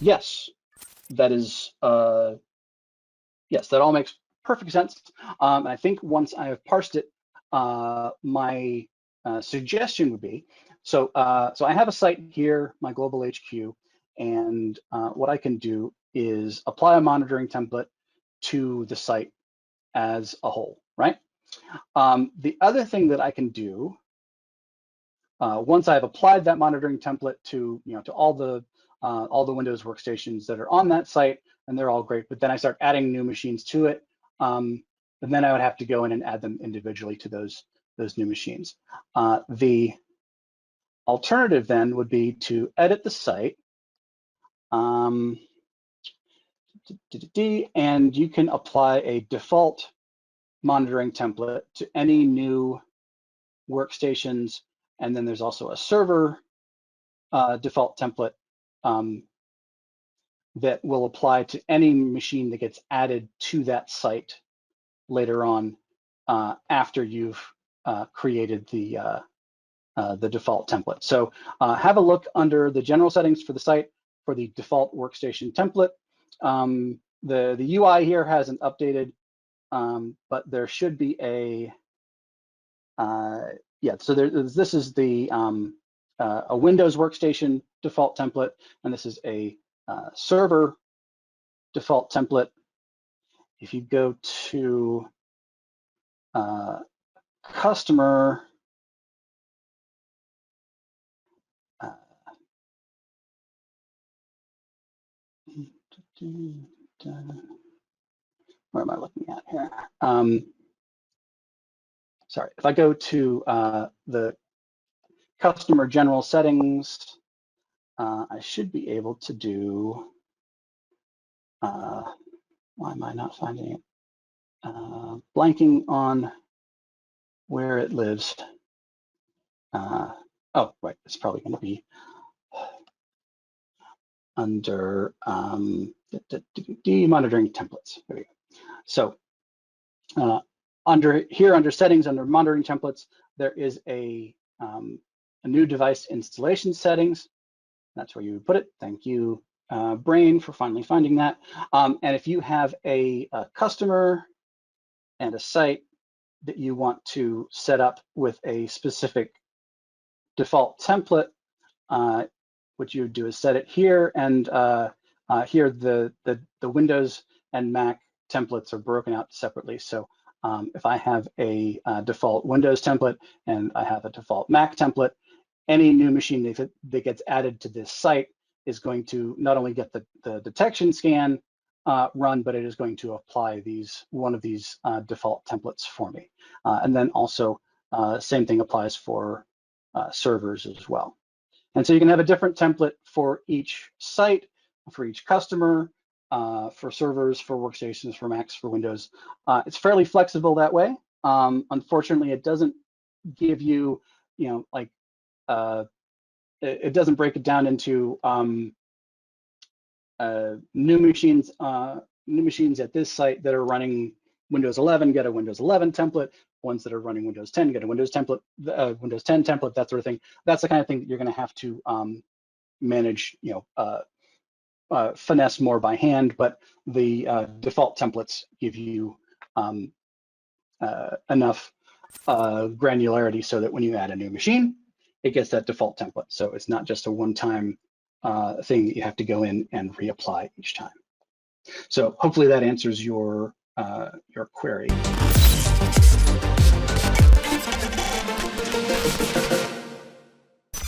yes, that is, yes, that all makes perfect sense. And I think once I have parsed it, my suggestion would be, so I have a site here, my global HQ, and what I can do is apply a monitoring template to the site as a whole, right? The other thing that I can do, once I've applied that monitoring template to, to all the Windows workstations that are on that site, and they're all great, but then I start adding new machines to it, and then I would have to go in and add them individually to those new machines. The alternative then would be to edit the site, and you can apply a default monitoring template to any new workstations, and then there's also a server default template that will apply to any machine that gets added to that site later on after you've created the default template. So have a look under the general settings for the site for the default workstation template. The UI here hasn't updated, but there should be a, yeah, so this is the a Windows workstation default template, and this is a server default template. If you go to customer, where am I looking at here? Sorry, if I go to the customer general settings, I should be able to do, why am I not finding it? Blanking on where it lives. Oh, right, it's probably going to be under monitoring templates. There we go. So under settings, under monitoring templates, there is a new device installation settings. That's where you would put it. Thank you, Brain, for finally finding that. And if you have a customer and a site that you want to set up with a specific default template, what you would do is set it here, and here the Windows and Mac templates are broken out separately. So if I have a default Windows template and I have a default Mac template, any new machine that gets added to this site is going to not only get the detection scan run, but it is going to apply one of these default templates for me. And then also, same thing applies for servers as well. And so you can have a different template for each site, for each customer, for servers, for workstations, for Macs, for Windows. It's fairly flexible that way. Unfortunately, it doesn't give you, like, it doesn't break it down into new machines at this site that are running Windows 11 get a Windows 11 template. Ones that are running Windows 10 get a Windows template, Windows 10 template, that sort of thing. That's the kind of thing that you're going to have to manage, finesse more by hand. But the default templates give you enough granularity so that when you add a new machine, it gets that default template. So it's not just a one-time thing that you have to go in and reapply each time. So hopefully that answers your query.